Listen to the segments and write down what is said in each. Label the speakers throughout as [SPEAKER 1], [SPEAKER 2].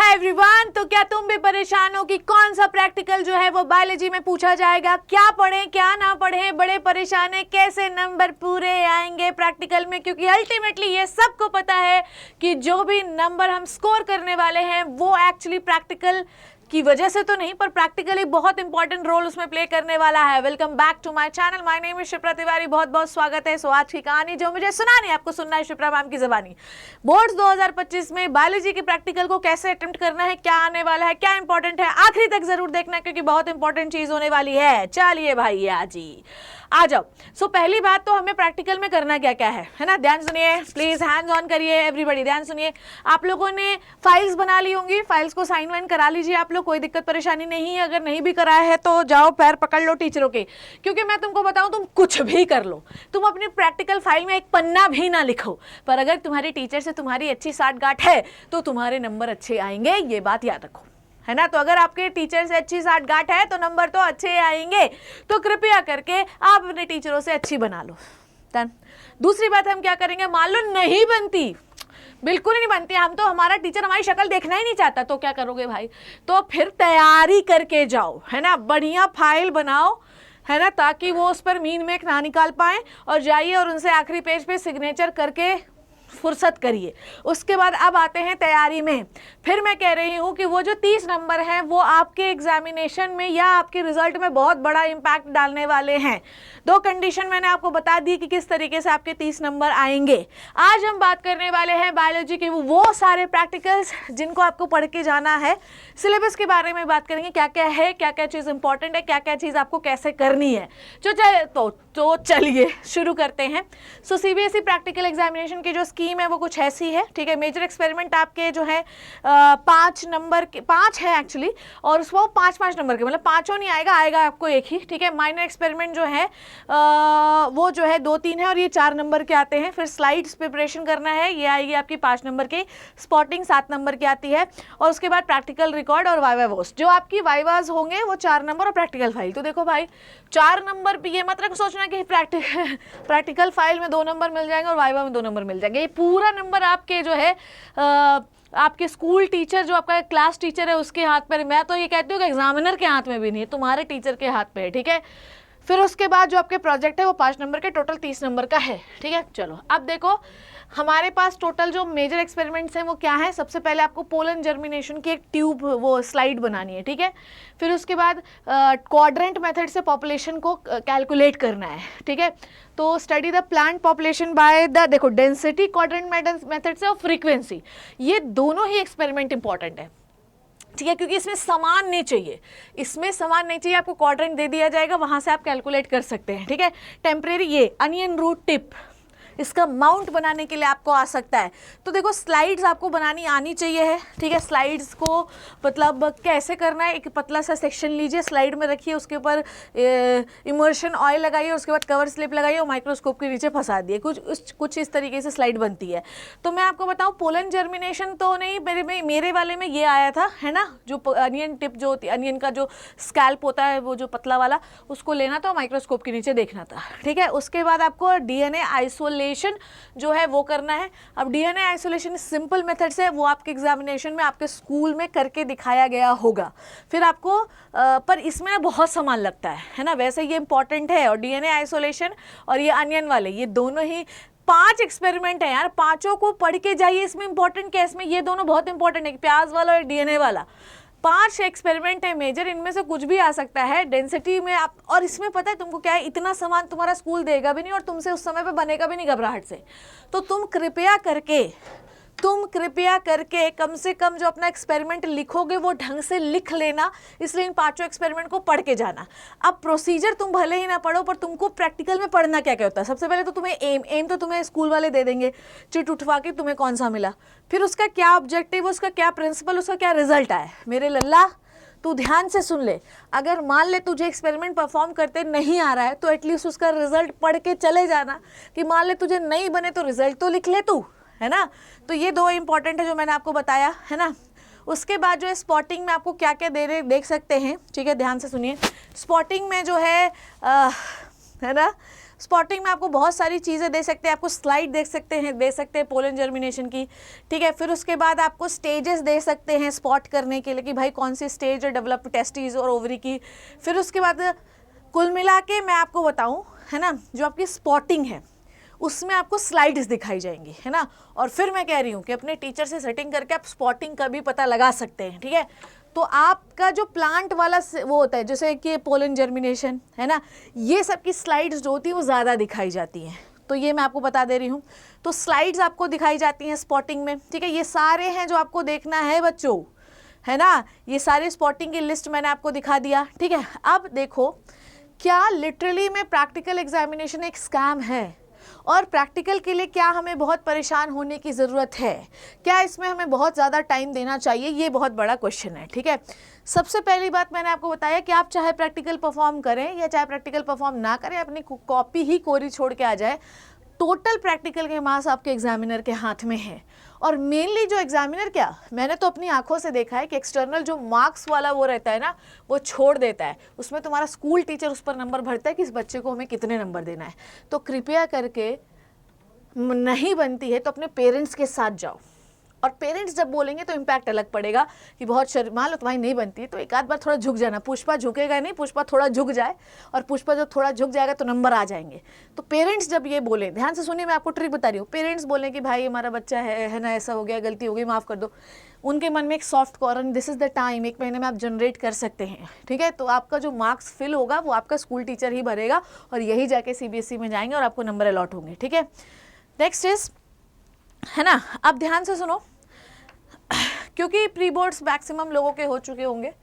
[SPEAKER 1] Hi everyone. तो क्या तुम भी परेशान हो कि कौन सा प्रैक्टिकल जो है वो बायोलॉजी में पूछा जाएगा, क्या पढ़ें क्या ना पढ़ें, बड़े परेशान है कैसे नंबर पूरे आएंगे प्रैक्टिकल में, क्योंकि अल्टीमेटली ये सबको पता है कि जो भी नंबर हम स्कोर करने वाले हैं वो एक्चुअली प्रैक्टिकल की वजह से तो नहीं, पर प्रैक्टिकली बहुत इंपॉर्टेंट रोल उसमें प्ले करने वाला है। Welcome back to my channel, my name is Shipra Tiwari, बहुत बहुत स्वागत है। सो आज की कहानी जो मुझे सुनानी है, आपको सुनना है शिप्रा मैम की ज़बानी। बोर्ड्स 2025 में बायोलॉजी के प्रैक्टिकल को कैसे अटेम्प्ट करना है, क्या आने वाला है, क्या इंपॉर्टेंट है, आखिरी तक जरूर देखना क्योंकि बहुत इंपॉर्टेंट चीज होने वाली है। चलिए भाई आ जाओ। सो पहली बात तो हमें प्रैक्टिकल में करना क्या क्या है ना, ध्यान सुनिए प्लीज, हैंड्स ऑन करिए एवरीबॉडी, ध्यान सुनिए। आप लोगों ने फाइल्स बना ली होंगी, फाइल्स को साइन वाइन करा लीजिए आप लोग, कोई दिक्कत परेशानी नहीं है। अगर नहीं भी कराया है तो जाओ पैर पकड़ लो टीचरों के, क्योंकि मैं तुमको बताऊं तुम कुछ भी कर लो, तुम अपनी प्रैक्टिकल फाइल में एक पन्ना भी ना लिखो, पर अगर तुम्हारी टीचर से तुम्हारी अच्छी साठगांठ है तो तुम्हारे नंबर अच्छे आएंगे, ये बात याद रखो, है ना। तो अगर आपके टीचर से अच्छी साठगांठ है तो नंबर तो अच्छे आएंगे, तो कृपया करके आप अपने टीचरों से अच्छी बना लो। डन। दूसरी बात हम क्या करेंगे, मान लो नहीं बनती, बिल्कुल ही नहीं बनती, हम तो हमारा टीचर हमारी शक्ल देखना ही नहीं चाहता, तो क्या करोगे भाई, तो फिर तैयारी करके जाओ, है ना, बढ़िया फाइल बनाओ, है ना, ताकि वो उस पर मीन मेक ना निकाल पाए, और जाइए और उनसे आखिरी पेज पे सिग्नेचर करके फुर्सत करिए। उसके बाद अब आते हैं तैयारी में। फिर मैं कह रही हूँ कि वो जो 30 नंबर हैं वो आपके एग्जामिनेशन में या आपके रिजल्ट में बहुत बड़ा इम्पैक्ट डालने वाले हैं। दो कंडीशन मैंने आपको बता दी कि किस तरीके से आपके 30 नंबर आएंगे। आज हम बात करने वाले हैं बायोलॉजी के वो सारे प्रैक्टिकल्स जिनको आपको पढ़ के जाना है। सिलेबस के बारे में बात करेंगे, क्या क्या है, क्या क्या चीज़ इंपॉर्टेंट है, क्या क्या चीज़ आपको कैसे करनी है। तो चलिए शुरू करते हैं। सो सीबीएसई प्रैक्टिकल एग्जामिनेशन की जो स्कीम है वो कुछ ऐसी है, ठीक है। मेजर एक्सपेरिमेंट आपके जो है 5 नंबर के, 5 है एक्चुअली, और वो 5 नंबर के, मतलब पाँचों नहीं आएगा, आएगा आपको एक ही, ठीक है। माइनर एक्सपेरिमेंट जो है वो जो है 2-3 है और ये 4 नंबर के आते हैं। फिर स्लाइड्स प्रिपरेशन करना है, ये आएगी आपकी 5 नंबर की। स्पॉटिंग 7 नंबर की आती है, और उसके बाद प्रैक्टिकल रिकॉर्ड और वाइवा वोस। जो आपकी वाइवाज होंगे वो 4 नंबर, और प्रैक्टिकल फाइल तो देखो भाई 4 नंबर भी, ये मतलब सोचना कि प्रैक्टिकल फाइल में 2 नंबर मिल जाएंगे और वाइवा में 2 नंबर मिल जाएंगे। ये पूरा नंबर आपके जो है आपके स्कूल टीचर, जो आपका क्लास टीचर है उसके हाथ पर। मैं तो ये कहती हूँ कि एग्जामिनर के हाथ में भी नहीं है, तुम्हारे टीचर के हाथ पे है, ठीक है। फिर उसके बाद जो आपके प्रोजेक्ट है वो 5 नंबर के, टोटल 30 नंबर का है, ठीक है। चलो अब देखो हमारे पास टोटल जो मेजर एक्सपेरिमेंट्स हैं वो क्या है। सबसे पहले आपको पोलन जर्मिनेशन की एक ट्यूब वो स्लाइड बनानी है, ठीक है। फिर उसके बाद क्वाड्रेंट मेथड से पॉपुलेशन को कैलकुलेट करना है, ठीक है। तो study the plant population by the, देखो, डेंसिटी क्वाड्रेंट मेथड से और फ्रीक्वेंसी, ये दोनों ही एक्सपेरिमेंट इंपॉर्टेंट है, ठीक है, क्योंकि इसमें समान नहीं चाहिए, इसमें समान नहीं चाहिए। आपको क्वाड्रेंट दे दिया जाएगा, वहां से आप कैलकुलेट कर सकते हैं, ठीक है। टेम्परेरी ये अनियन रूट टिप, इसका माउंट बनाने के लिए आपको आ सकता है। तो देखो स्लाइड्स आपको बनानी आनी चाहिए है, ठीक है। स्लाइड्स को मतलब कैसे करना है, एक पतला सा सेक्शन लीजिए, स्लाइड में रखिए, उसके ऊपर इमर्शन ऑयल लगाइए, उसके बाद कवर स्लिप लगाइए और माइक्रोस्कोप के नीचे फंसा दिए। कुछ इस तरीके से स्लाइड बनती है। तो मैं आपको बताऊं, पोलन जर्मिनेशन तो नहीं, मेरे वाले में ये आया था, है ना, जो अनियन टिप जो होती है, अनियन का जो स्कैल्प होता है वो जो पतला वाला, उसको लेना था, माइक्रोस्कोप के नीचे देखना था, ठीक है। उसके बाद आपको डीएनए आइसोलेशन जो है वो करना है। अब डीएनए आइसोलेशन सिंपल मेथड से, वो आपके एग्जामिनेशन में आपके स्कूल में करके दिखाया गया होगा। फिर आपको पर इसमें बहुत सामान लगता है ना, वैसे ये इंपॉर्टेंट है। और डीएनए आइसोलेशन और ये अनियन वाले, ये दोनों ही 5 एक्सपेरिमेंट है यार, पांचों को पढ़ के जाइए। इसमें इंपॉर्टेंट क्या है, इसमें ये दोनों बहुत इंपॉर्टेंट है, प्याज वाला और डीएनए वाला। 5 एक्सपेरिमेंट है मेजर, इनमें से कुछ भी आ सकता है डेंसिटी में आप। और इसमें पता है तुमको क्या है, इतना सामान तुम्हारा स्कूल देगा भी नहीं और तुमसे उस समय पे बनेगा भी नहीं घबराहट से। तो तुम कृपया करके कम से कम जो अपना एक्सपेरिमेंट लिखोगे वो ढंग से लिख लेना, इसलिए इन 5 एक्सपेरिमेंट को पढ़ के जाना। अब प्रोसीजर तुम भले ही ना पढ़ो, पर तुमको प्रैक्टिकल में पढ़ना क्या क्या होता है। सबसे पहले तो तुम्हें एम तो तुम्हें स्कूल वाले दे देंगे, चिट उठवा के तुम्हें कौन सा मिला, फिर उसका क्या ऑब्जेक्टिव, उसका क्या प्रिंसिपल, उसका क्या रिजल्ट आए। मेरे लल्ला तू ध्यान से सुन ले, अगर मान ले तुझे एक्सपेरिमेंट परफॉर्म करते नहीं आ रहा है तो एटलीस्ट उसका रिजल्ट पढ़ के चले जाना, कि मान ले तुझे नहीं बने तो रिजल्ट तो लिख ले तू, है ना। तो ये 2 इंपॉर्टेंट है जो मैंने आपको बताया, है ना। उसके बाद जो है स्पॉटिंग में आपको क्या क्या देख सकते हैं, ठीक है, ध्यान से सुनिए। स्पॉटिंग में जो है ना, स्पॉटिंग में आपको बहुत सारी चीज़ें दे सकते हैं, आपको स्लाइड दे सकते हैं पोलन जर्मिनेशन की, ठीक है। फिर उसके बाद आपको स्टेजेस दे सकते हैं स्पॉट करने के लिए कि भाई कौन सी स्टेज है डेवलप टेस्टिस और ओवरी की। फिर उसके बाद कुल मिला के मैं आपको बताऊं, है ना, जो आपकी स्पॉटिंग है उसमें आपको स्लाइड्स दिखाई जाएंगी, है ना। और फिर मैं कह रही हूँ कि अपने टीचर से सेटिंग करके आप स्पॉटिंग का भी पता लगा सकते हैं, ठीक है। तो आपका जो प्लांट वाला वो होता है जैसे कि पोलन जर्मिनेशन, है ना, ये सब की स्लाइड्स जो होती है वो ज़्यादा दिखाई जाती हैं, तो ये मैं आपको बता दे रही हूँ। तो स्लाइड्स आपको दिखाई जाती हैं स्पॉटिंग में, ठीक है। ये सारे हैं जो आपको देखना है बच्चों, है ना, ये सारे स्पॉटिंग की लिस्ट मैंने आपको दिखा दिया, ठीक है। अब देखो क्या लिटरली में प्रैक्टिकल एग्जामिनेशन एक स्कैम है और प्रैक्टिकल के लिए क्या हमें बहुत परेशान होने की ज़रूरत है, क्या इसमें हमें बहुत ज़्यादा टाइम देना चाहिए, ये बहुत बड़ा क्वेश्चन है, ठीक है। सबसे पहली बात मैंने आपको बताया कि आप चाहे प्रैक्टिकल परफॉर्म करें या चाहे प्रैक्टिकल परफॉर्म ना करें, अपनी कॉपी ही कोरी छोड़ के आ जाए, टोटल प्रैक्टिकल के मार्क्स आपके एग्जामिनर के हाथ में है। और मेनली जो एग्जामिनर, क्या मैंने तो अपनी आंखों से देखा है कि एक्सटर्नल जो मार्क्स वाला वो रहता है ना, वो छोड़ देता है, उसमें तुम्हारा स्कूल टीचर उस पर नंबर भरता है कि इस बच्चे को हमें कितने नंबर देना है। तो कृपया करके नहीं बनती है तो अपने पेरेंट्स के साथ जाओ, और पेरेंट्स जब बोलेंगे तो इम्पैक्ट अलग पड़ेगा कि बहुत मान लो तुम्हारी नहीं बनती है तो एक आध बार थोड़ा झुक जाना। पुष्पा झुकेगा नहीं, पुष्पा थोड़ा झुक जाए, और पुष्पा जब थोड़ा झुक जाएगा तो नंबर आ जाएंगे। तो पेरेंट्स जब ये बोले, ध्यान से सुनिए, मैं आपको ट्रिक बता रही हूँ, पेरेंट्स बोलें कि भाई हमारा बच्चा है ना, ऐसा हो गया, गलती हो गई, माफ़ कर दो, उनके मन में एक soft corner, this is the time, 1 महीने में आप जनरेट कर सकते हैं, ठीक है। तो आपका जो मार्क्स फिल होगा वो आपका स्कूल टीचर ही भरेगा, और यही जाके CBSE में जाएंगे और आपको नंबर अलॉट होंगे, ठीक है। नेक्स्ट इज, है ना, अब ध्यान से सुनो, क्योंकि प्री बोर्ड्स मैक्सिमम लोगों के हो चुके होंगे,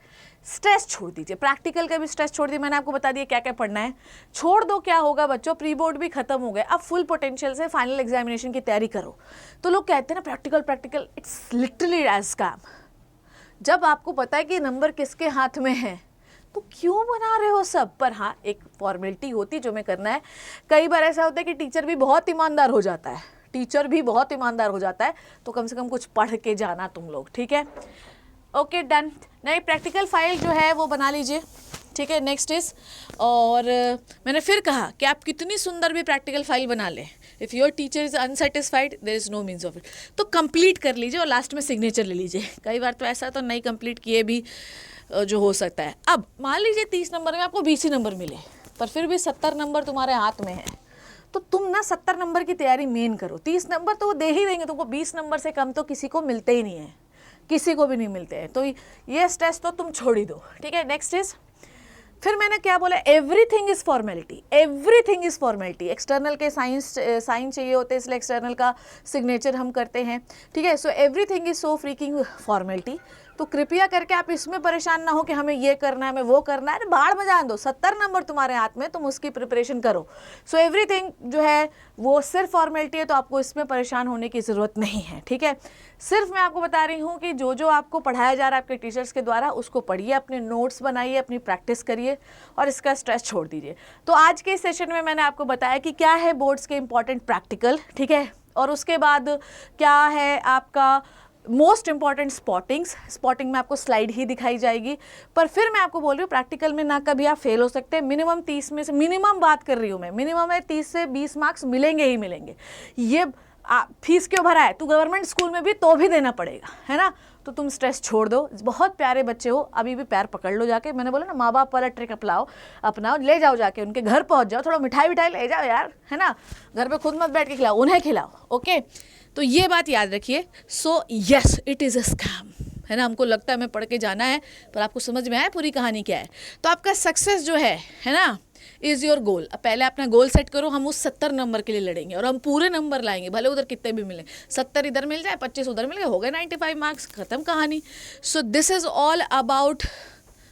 [SPEAKER 1] स्ट्रेस छोड़ दीजिए, प्रैक्टिकल का भी स्ट्रेस छोड़ दिए, मैंने आपको बता दिया क्या क्या पढ़ना है, छोड़ दो। क्या होगा बच्चों, प्री बोर्ड भी खत्म हो गए, अब फुल पोटेंशियल से फाइनल एग्जामिनेशन की तैयारी करो। तो लोग कहते हैं ना practical practical, it's literally as scam. जब आपको पता है कि नंबर किसके हाथ में है तो क्यों बना रहे हो सब पर। हाँ, एक फॉर्मेलिटी होती जो हमें करना है। कई बार ऐसा होता है कि टीचर भी बहुत ईमानदार हो जाता है, तो कम से कम कुछ पढ़ के जाना तुम लोग, ठीक है। Okay done. नई प्रैक्टिकल फाइल जो है वो बना लीजिए, ठीक है। नेक्स्ट इज, और मैंने फिर कहा कि आप कितनी सुंदर भी प्रैक्टिकल फाइल बना लें, if your teacher is unsatisfied there is no means of it, तो कंप्लीट कर लीजिए और लास्ट में सिग्नेचर ले लीजिए। कई बार तो ऐसा तो नहीं कंप्लीट किए भी जो हो सकता है। अब मान लीजिए 30 नंबर में आपको 20 ही नंबर मिले, पर फिर भी 70 नंबर तुम्हारे हाथ में है, तो तुम ना 70 नंबर की तैयारी मेन करो। 30 नंबर तो वो दे ही देंगे तुमको, 20 नंबर से कम तो किसी को मिलते ही नहीं है, किसी को भी नहीं मिलते हैं, तो ये स्ट्रेस तो तुम छोड़ ही दो, ठीक है। नेक्स्ट इज, फिर मैंने क्या बोला, everything is formality, everything is formality. External के साइन चाहिए होते हैं, इसलिए एक्सटर्नल का सिग्नेचर हम करते हैं, ठीक है। So everything is so freaking formality. तो कृपया करके आप इसमें परेशान ना हो कि हमें ये करना है, हमें वो करना है, बाढ़ में जान दो, 70 नंबर तुम्हारे हाथ में, तुम उसकी प्रिपरेशन करो। सो एवरीथिंग जो है वो सिर्फ फॉर्मेलिटी है, तो आपको इसमें परेशान होने की ज़रूरत नहीं है, ठीक है। सिर्फ मैं आपको बता रही हूँ कि जो जो आपको पढ़ाया जा रहा है आपके टीचर्स के द्वारा, उसको पढ़िए, अपने नोट्स बनाइए, अपनी प्रैक्टिस करिए और इसका स्ट्रेस छोड़ दीजिए। तो आज के सेशन में मैंने आपको बताया कि क्या है बोर्ड्स के इंपॉर्टेंट प्रैक्टिकल, ठीक है, और उसके बाद क्या है आपका मोस्ट इंपॉर्टेंट स्पॉटिंग में आपको स्लाइड ही दिखाई जाएगी। पर फिर मैं आपको बोल रही हूँ प्रैक्टिकल में ना कभी आप फेल हो सकते हैं। मिनिमम 30 में से, मिनिमम बात कर रही हूँ मैं, मिनिमम है 30 से 20 मार्क्स मिलेंगे ही मिलेंगे। ये फीस क्यों भरा है, तो गवर्नमेंट स्कूल में भी तो भी देना पड़ेगा, है ना। तो तुम स्ट्रेस छोड़ दो, बहुत प्यारे बच्चे हो, अभी भी पैर पकड़ लो जाके, मैंने बोला ना माँ बाप वाला ट्रिक अपनाओ, ले जाओ जाके उनके घर पहुँच जाओ, थोड़ा मिठाई विठाई ले जाओ यार, है ना, घर पे खुद मत बैठ के खिलाओ, उन्हें खिलाओ, ओके। तो ये बात याद रखिए। So yes, it is a scam, है ना। हमको लगता है हमें पढ़ के जाना है, पर आपको समझ में आया पूरी कहानी क्या है। तो आपका सक्सेस जो है ना, इज़ योर गोल। अब पहले अपना गोल सेट करो, हम उस 70 नंबर के लिए लड़ेंगे और हम पूरे नंबर लाएंगे, भले उधर कितने भी मिले, 70 इधर मिल जाए, 25 उधर मिल गए, हो गए 95 मार्क्स, खत्म कहानी। So this is all about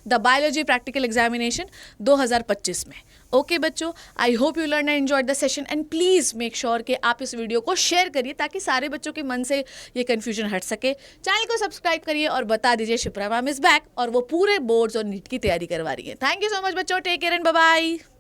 [SPEAKER 1] the biology practical examination 2025 में। ओके बच्चों, I hope you learn and enjoyed the session, and please make sure कि आप इस वीडियो को शेयर करिए ताकि सारे बच्चों के मन से ये कन्फ्यूजन हट सके। चैनल को सब्सक्राइब करिए और बता दीजिए शिप्रा मैम इज बैक, और वो पूरे बोर्ड्स और नीट की तैयारी करवा रही है। थैंक यू सो मच बच्चों, take care and bye bye.